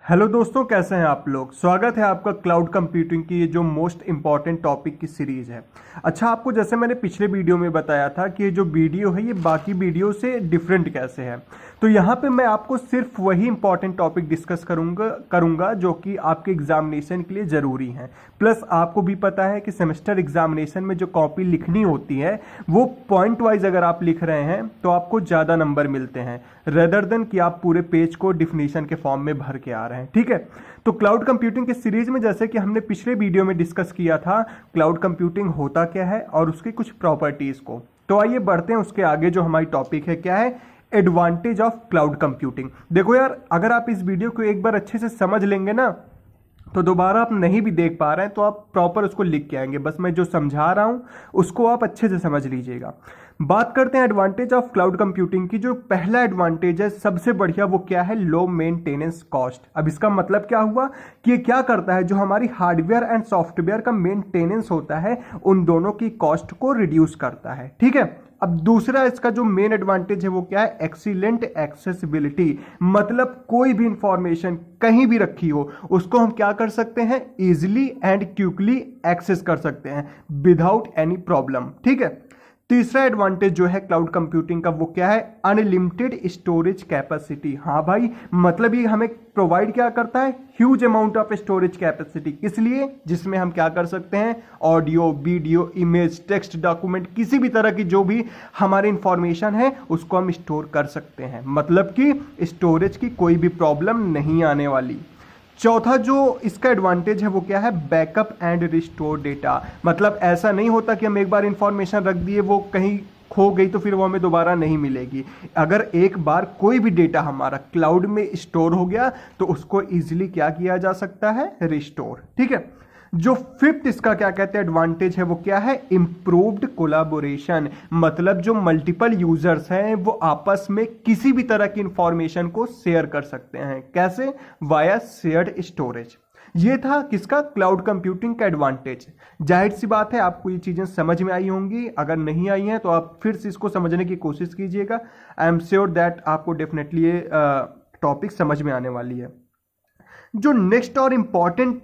Hello दोस्तों, कैसे हैं आप लोग। स्वागत है आपका क्लाउड कंप्यूटिंग की ये जो मोस्ट इंपॉर्टेंट टॉपिक की सीरीज है। अच्छा, आपको जैसे मैंने पिछले वीडियो में बताया था कि ये जो वीडियो है ये बाकी वीडियो से डिफरेंट कैसे है, तो यहाँ पे मैं आपको सिर्फ वही इंपॉर्टेंट टॉपिक डिस्कस करूंगा जो कि आपके एग्जामिनेशन के लिए ज़रूरी हैं। प्लस आपको भी पता है कि सेमेस्टर एग्जामिनेशन में जो कॉपी लिखनी होती है वो पॉइंट वाइज अगर आप लिख रहे हैं तो आपको ज़्यादा नंबर मिलते हैं रेदर देन कि आप पूरे पेज को डिफिनीशन के फॉर्म में भर के आ रहे हैं। ठीक है, तो क्लाउड कंप्यूटिंग के सीरीज में जैसे कि हमने पिछले वीडियो में डिस्कस किया था क्लाउड कंप्यूटिंग होता क्या है और उसकी कुछ प्रॉपर्टीज को, तो आइए बढ़ते हैं उसके आगे। जो हमारी टॉपिक है क्या है, एडवांटेज ऑफ क्लाउड कंप्यूटिंग। देखो यार, अगर आप इस वीडियो को एक बार अच्छे से समझ लेंगे ना तो दोबारा आप नहीं भी देख पा रहे हैं तो आप प्रॉपर उसको लिख के आएंगे। बस मैं जो समझा रहा हूं उसको आप अच्छे से समझ लीजिएगा। बात करते हैं एडवांटेज ऑफ क्लाउड कंप्यूटिंग की। जो पहला एडवांटेज है सबसे बढ़िया वो क्या है, लो मेंटेनेंस कॉस्ट। अब इसका मतलब क्या हुआ कि ये क्या करता है, जो हमारी हार्डवेयर एंड सॉफ्टवेयर का मेंटेनेंस होता है उन दोनों की कॉस्ट को रिड्यूस करता है। ठीक है, अब दूसरा इसका जो मेन एडवांटेज है वो क्या है, एक्सीलेंट एक्सेसिबिलिटी। मतलब कोई भी इंफॉर्मेशन कहीं भी रखी हो उसको हम क्या कर सकते हैं, इजिली एंड क्विकली एक्सेस कर सकते हैं विदाउट एनी प्रॉब्लम। ठीक है, तीसरा एडवांटेज जो है क्लाउड कंप्यूटिंग का वो क्या है, अनलिमिटेड स्टोरेज कैपेसिटी। हाँ भाई, मतलब ये हमें प्रोवाइड क्या करता है, huge amount of storage capacity. किस लिए, जिसमें हम क्या कर सकते हैं, audio, video, image, text, document, किसी भी तरह की जो भी हमारी इंफॉर्मेशन है उसको हम स्टोर कर सकते हैं। मतलब कि स्टोरेज की कोई भी प्रॉब्लम नहीं आने वाली। चौथा जो इसका एडवांटेज है वो क्या है, बैकअप एंड रिस्टोर डेटा। मतलब ऐसा नहीं होता कि हम एक बार इंफॉर्मेशन रख दिए वो कहीं खो गई तो फिर वो हमें दोबारा नहीं मिलेगी। अगर एक बार कोई भी डेटा हमारा क्लाउड में स्टोर हो गया तो उसको इजीली क्या किया जा सकता है, रिस्टोर। ठीक है, जो फिफ्थ इसका क्या कहते हैं एडवांटेज है वो क्या है, इंप्रूव्ड कोलैबोरेशन। मतलब जो मल्टीपल यूजर्स हैं वो आपस में किसी भी तरह की इंफॉर्मेशन को शेयर कर सकते हैं। कैसे, वाया शेयर्ड स्टोरेज। ये था किसका, क्लाउड कंप्यूटिंग का एडवांटेज। जाहिर सी बात है आपको ये चीजें समझ में आई होंगी। अगर नहीं आई हैं तो आप फिर से इसको समझने की कोशिश कीजिएगा। आई एम श्योर दैट आपको डेफिनेटली ये टॉपिक समझ में आने वाली है। जो नेक्स्ट और इंपॉर्टेंट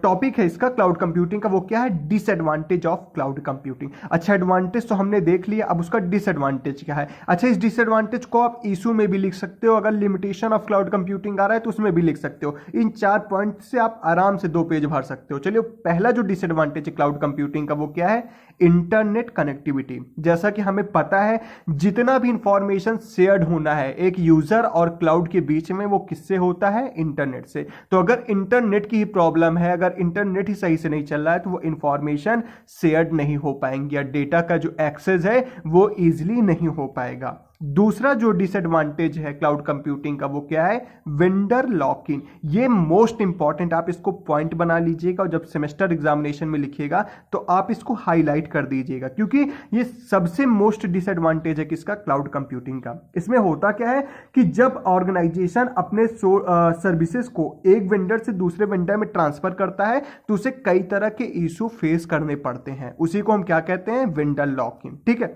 टॉपिक है इसका क्लाउड कंप्यूटिंग का वो क्या है, डिसएडवांटेज ऑफ क्लाउड कंप्यूटिंग। अच्छा, एडवांटेज तो हमने देख लिया, अब उसका डिसएडवांटेज क्या है। अच्छा, इस डिसएडवांटेज को आप इशू में भी लिख सकते हो, अगर लिमिटेशन ऑफ क्लाउड कंप्यूटिंग आ रहा है तो उसमें भी लिख सकते हो। इन 4 पॉइंट से आप आराम से 2 पेज भर सकते हो। चलिए, पहला जो डिसएडवांटेज है क्लाउड कंप्यूटिंग का वो क्या है, इंटरनेट कनेक्टिविटी। जैसा कि हमें पता है जितना भी इंफॉर्मेशन शेयर्ड होना है एक यूजर और क्लाउड के बीच में वो किससे होता है, इंटरनेट से। तो अगर इंटरनेट की ही प्रॉब्लम है, अगर इंटरनेट ही सही से नहीं चल रहा है तो वो इंफॉर्मेशन शेयर्ड नहीं हो पाएंगी या डेटा का जो एक्सेस है वो इजीली नहीं हो पाएगा। दूसरा जो डिसएडवांटेज है क्लाउड कंप्यूटिंग का वो क्या है, वेंडर लॉक इन। ये मोस्ट इंपॉर्टेंट, आप इसको पॉइंट बना लीजिएगा और जब सेमेस्टर एग्जामिनेशन में लिखिएगा तो आप इसको हाईलाइट कर दीजिएगा, क्योंकि ये सबसे मोस्ट डिसएडवांटेज है किसका, क्लाउड कंप्यूटिंग का। इसमें होता क्या है कि जब ऑर्गेनाइजेशन अपने सर्विसेज को एक वेंडर से दूसरे वेंडर में ट्रांसफर करता है तो उसे कई तरह के इशू फेस करने पड़ते हैं, उसी को हम क्या कहते हैं, वेंडर लॉक इन। ठीक है,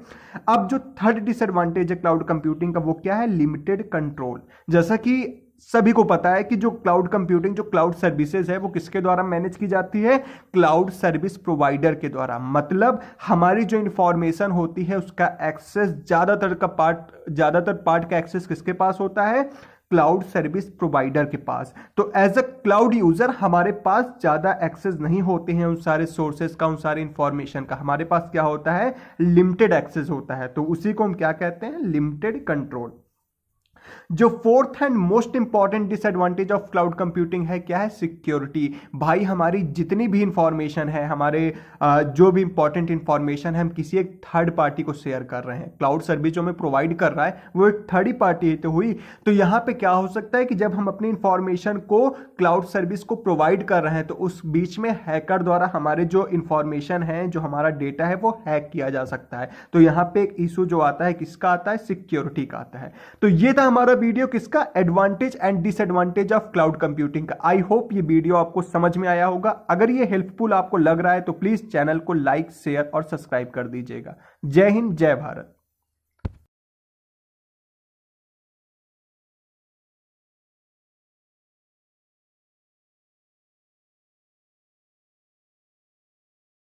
अब जो थर्ड डिसएडवांटेज है क्लाउड कंप्यूटिंग का वो क्या है, लिमिटेड कंट्रोल। जैसा कि सभी को पता है कि जो क्लाउड कंप्यूटिंग, जो क्लाउड सर्विसेज है वो किसके द्वारा मैनेज की जाती है, क्लाउड सर्विस प्रोवाइडर के द्वारा। मतलब हमारी जो इंफॉर्मेशन होती है उसका एक्सेस ज्यादातर पार्ट का एक्सेस किसके पास होता है, क्लाउड सर्विस प्रोवाइडर के पास। तो एज अ क्लाउड यूजर हमारे पास ज्यादा एक्सेस नहीं होते हैं उन सारे सोर्सेज का, उन सारे इंफॉर्मेशन का। हमारे पास क्या होता है, लिमिटेड एक्सेस होता है, तो उसी को हम क्या कहते हैं, लिमिटेड कंट्रोल। जो fourth and most important disadvantage of cloud computing है क्या है, सिक्योरिटी। भाई हमारी जितनी भी इंफॉर्मेशन है, हमारे जो भी इंपॉर्टेंट इंफॉर्मेशन है हम किसी एक थर्ड पार्टी को शेयर कर रहे हैं। क्लाउड सर्विस जो हमें प्रोवाइड कर रहा है वो एक थर्ड पार्टी तो हुई। तो यहां पे क्या हो सकता है कि जब हम अपनी इंफॉर्मेशन को क्लाउड सर्विस को प्रोवाइड कर रहे हैं तो उस बीच में हैकर द्वारा हमारे जो इंफॉर्मेशन है, जो हमारा डेटा है वो हैक किया जा सकता है। तो यहां पे एक इशू जो आता है किसका आता है, सिक्योरिटी का आता है। तो ये था हमारा वीडियो किसका, advantage and disadvantage of cloud computing का। आई होप ये वीडियो आपको समझ में आया होगा। अगर ये हेल्पफुल आपको लग रहा है तो प्लीज चैनल को लाइक, शेयर और सब्सक्राइब कर दीजिएगा। जय हिंद, जय भारत।